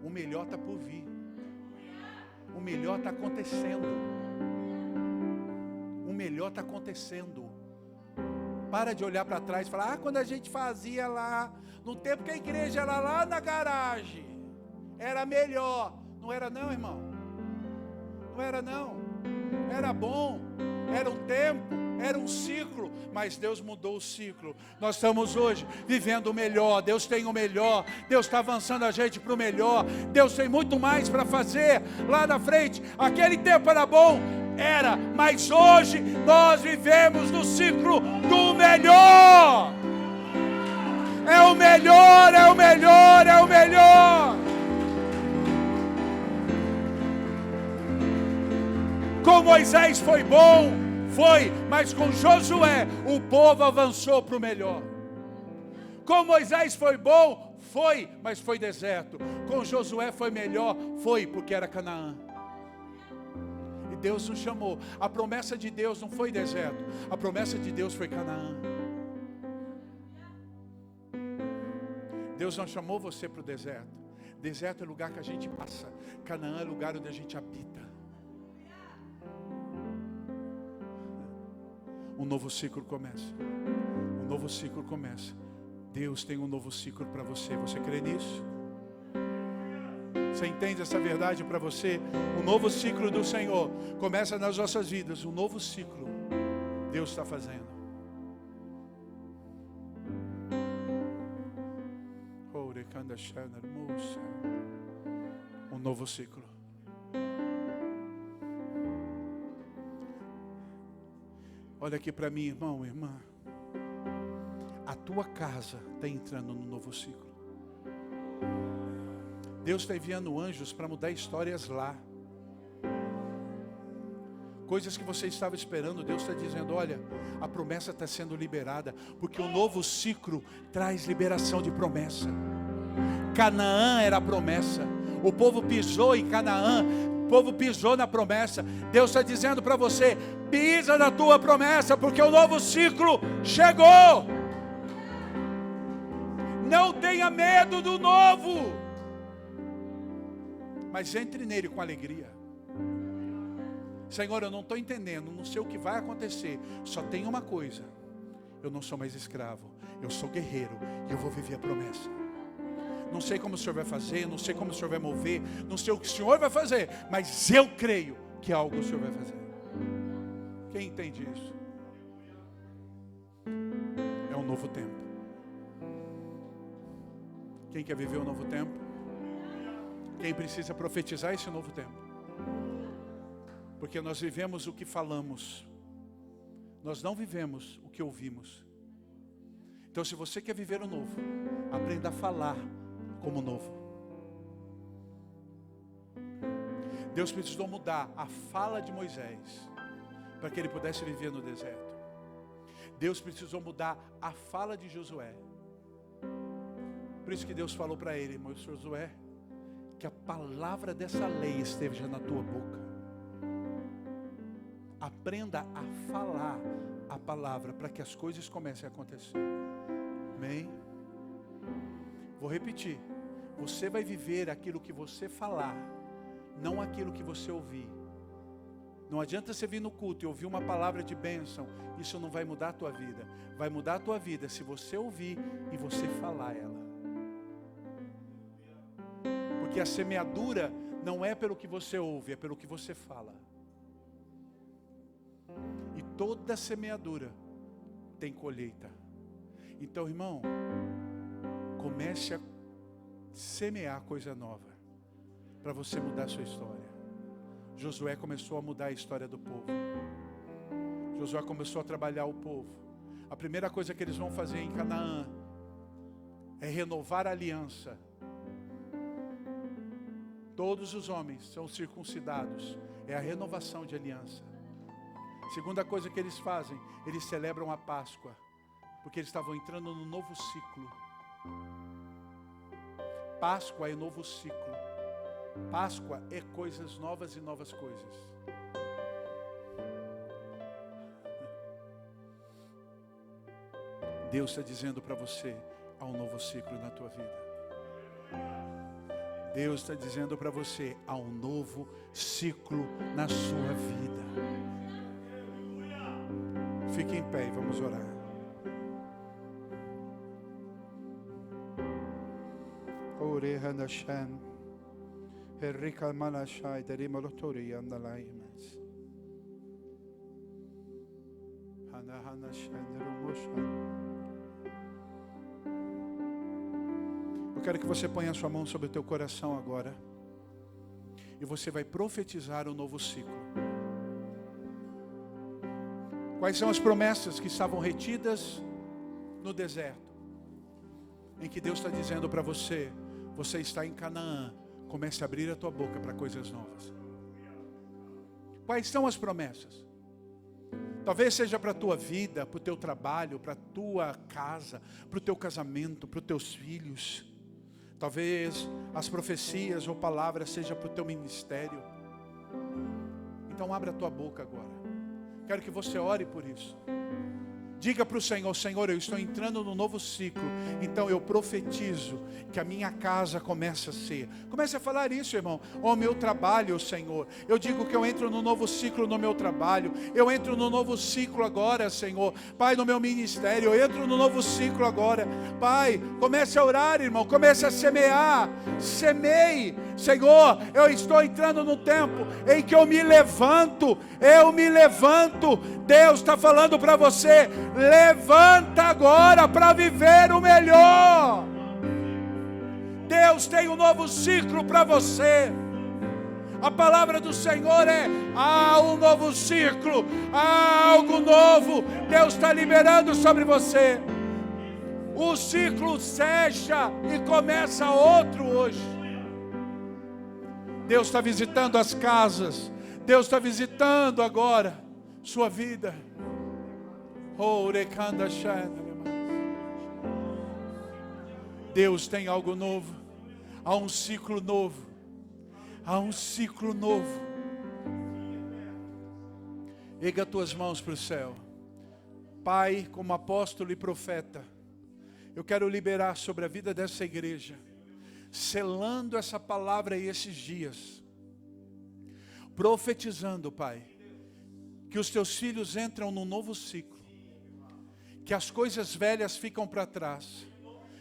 O melhor está por vir. O melhor está acontecendo. O melhor está acontecendo. Para de olhar para trás e falar, quando a gente fazia lá, no tempo que a igreja era lá na garagem, era melhor. Não era não, irmão. Não era não. Era bom. Era um tempo. Era um ciclo, mas Deus mudou o ciclo. Nós estamos hoje vivendo o melhor. Deus tem o melhor. Deus está avançando a gente para o melhor. Deus tem muito mais para fazer lá na frente. Aquele tempo era bom, era, mas hoje nós vivemos no ciclo do melhor. É o melhor, é o melhor, é o melhor. Com Moisés foi bom. Foi, mas com Josué o povo avançou para o melhor. Com Moisés foi bom, foi, mas foi deserto. Com Josué foi melhor, foi, porque era Canaã. E Deus nos chamou. A promessa de Deus não foi deserto, a promessa de Deus foi Canaã. Deus não chamou você para o deserto. Deserto é lugar que a gente passa, Canaã é lugar onde a gente habita. Um novo ciclo começa. Um novo ciclo começa. Deus tem um novo ciclo para você. Você crê nisso? Você entende essa verdade para você? Um novo ciclo do Senhor começa nas nossas vidas. Um novo ciclo Deus está fazendo. Um novo ciclo. Olha aqui para mim, irmão, irmã. A tua casa está entrando no novo ciclo. Deus está enviando anjos para mudar histórias lá. Coisas que você estava esperando, Deus está dizendo, olha, a promessa está sendo liberada, porque o novo ciclo traz liberação de promessa. Canaã era a promessa. O povo pisou em Canaã. O povo pisou na promessa. Deus está dizendo para você, pisa na tua promessa, porque o novo ciclo chegou. Não tenha medo do novo, mas entre nele com alegria. Senhor, eu não estou entendendo, não sei o que vai acontecer. Só tem uma coisa, eu não sou mais escravo, eu sou guerreiro e eu vou viver a promessa. Não sei como o Senhor vai fazer, não sei como o Senhor vai mover, não sei o que o Senhor vai fazer, mas eu creio que algo o Senhor vai fazer. Quem entende isso? É um novo tempo. Quem quer viver um novo tempo? Quem precisa profetizar esse novo tempo? Porque nós vivemos o que falamos, nós não vivemos o que ouvimos. Então, se você quer viver o novo, aprenda a falar como novo. Deus precisou mudar a fala de Moisés para que ele pudesse viver no deserto. Deus precisou mudar a fala de Josué. Por isso que Deus falou para ele, Josué, que a palavra dessa lei esteja na tua boca. Aprenda a falar a palavra para que as coisas comecem a acontecer. Amém? Vou repetir. Você vai viver aquilo que você falar, não aquilo que você ouvir. Não adianta você vir no culto e ouvir uma palavra de bênção. Isso não vai mudar a tua vida. Vai mudar a tua vida se você ouvir e você falar ela. Porque a semeadura não é pelo que você ouve, é pelo que você fala. E toda semeadura tem colheita. Então, irmão, comece a semear coisa nova para você mudar a sua história. Josué começou a mudar a história do povo. Josué começou a trabalhar o povo. A primeira coisa que eles vão fazer em Canaã é renovar a aliança. Todos os homens são circuncidados. É a renovação de aliança. Segunda coisa que eles fazem, eles celebram a Páscoa. Porque eles estavam entrando num novo ciclo. Páscoa é novo ciclo. Páscoa é coisas novas e novas coisas. Deus está dizendo para você, há um novo ciclo na tua vida. Deus está dizendo para você, há um novo ciclo na sua vida. Fique em pé e vamos orar. Eu quero que você ponha a sua mão sobre o teu coração agora. E você vai profetizar um novo ciclo. Quais são as promessas que estavam retidas no deserto? Em que Deus está dizendo para você, você está em Canaã, comece a abrir a tua boca para coisas novas. Quais são as promessas? Talvez seja para a tua vida, para o teu trabalho, para a tua casa, para o teu casamento, para os teus filhos. Talvez as profecias ou palavras seja para o teu ministério. Então abra a tua boca agora. Quero que você ore por isso. Diga para o Senhor, Senhor, eu estou entrando num novo ciclo. Então eu profetizo que a minha casa comece a ser. Comece a falar isso, irmão. Ó, meu trabalho, Senhor. Eu digo que eu entro num novo ciclo no meu trabalho. Eu entro num novo ciclo agora, Senhor. Pai, no meu ministério, eu entro num novo ciclo agora. Pai, comece a orar, irmão. Comece a semear. Semeie. Senhor, eu estou entrando no tempo em que eu me levanto. Eu me levanto. Deus está falando para você. Levanta agora para viver o melhor. Deus tem um novo ciclo para você. A palavra do Senhor é: há um novo ciclo, há algo novo. Deus está liberando sobre você. O ciclo fecha e começa outro hoje. Deus está visitando as casas. Deus está visitando agora sua vida. Deus tem algo novo. Há um ciclo novo. Há um ciclo novo. Erga tuas mãos para o céu. Pai, como apóstolo e profeta, eu quero liberar sobre a vida dessa igreja, selando essa palavra e esses dias, profetizando, Pai, que os teus filhos entram num novo ciclo, que as coisas velhas ficam para trás,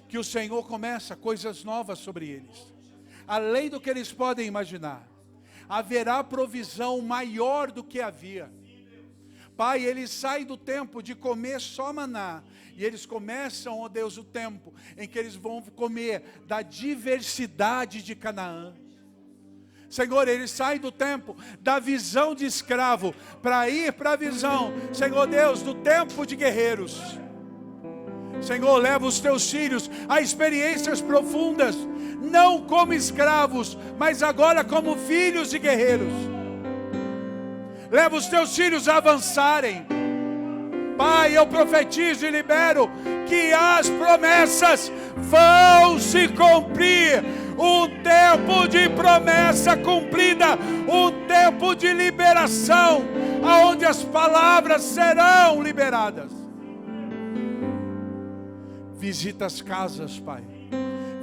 que o Senhor começa coisas novas sobre eles, além do que eles podem imaginar. Haverá provisão maior do que havia. Pai, eles saem do tempo de comer só maná, e eles começam, ó Deus, o tempo em que eles vão comer da diversidade de Canaã. Senhor, eles saem do tempo da visão de escravo para ir para a visão, Senhor Deus, do tempo de guerreiros. Senhor, leva os teus filhos a experiências profundas, não como escravos, mas agora como filhos de guerreiros. Leva os teus filhos a avançarem. Pai, eu profetizo e libero que as promessas vão se cumprir. Um tempo de promessa cumprida, um tempo de liberação, aonde as palavras serão liberadas. Visita as casas, Pai.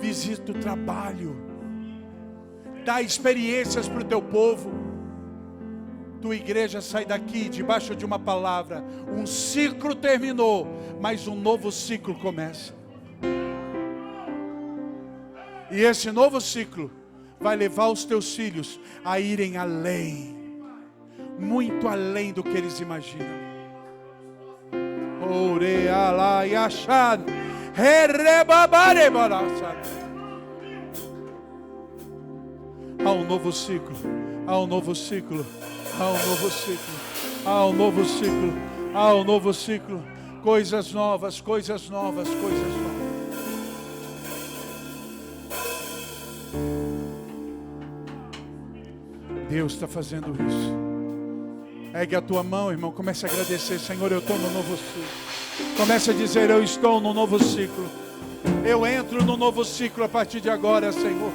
Visita o trabalho. Dá experiências para o teu povo. tua igreja sai daqui debaixo de uma palavra. Um ciclo terminou, mas um novo ciclo começa. E esse novo ciclo vai levar os teus filhos a irem além, muito além do que eles imaginam. Há um novo ciclo, há um novo ciclo, há um novo ciclo, há um novo ciclo, há um novo ciclo. Coisas novas, coisas novas, coisas novas. Deus está fazendo isso. Ergue a tua mão, irmão, comece a agradecer. Senhor, eu estou no novo ciclo. Comece a dizer, eu estou no novo ciclo. Eu entro no novo ciclo a partir de agora, Senhor.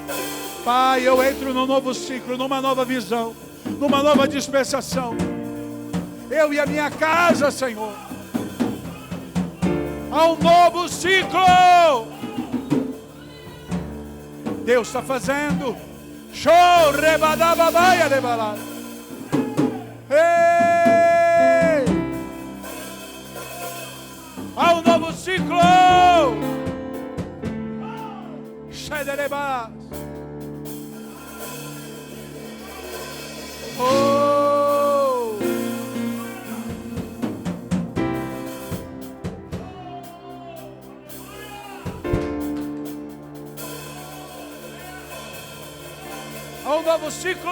Pai, eu entro no novo ciclo, numa nova visão, numa nova dispensação. Eu e a minha casa, Senhor. Há um novo ciclo. Deus está fazendo. Show, rebadababaia, rebalada. Ei! Há um novo ciclo. Shederebas. Oh! Há um novo ciclo.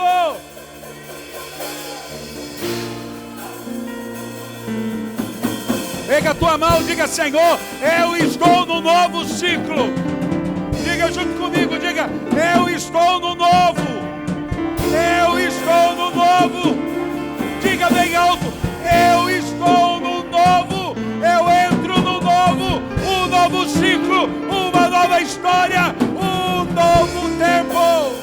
Pega a tua mão, diga, Senhor, eu estou no novo ciclo. Diga junto comigo, diga, eu estou no novo. Eu estou no novo. Diga bem alto, eu estou no novo. Eu entro no novo. Um novo ciclo, uma nova história, um novo tempo.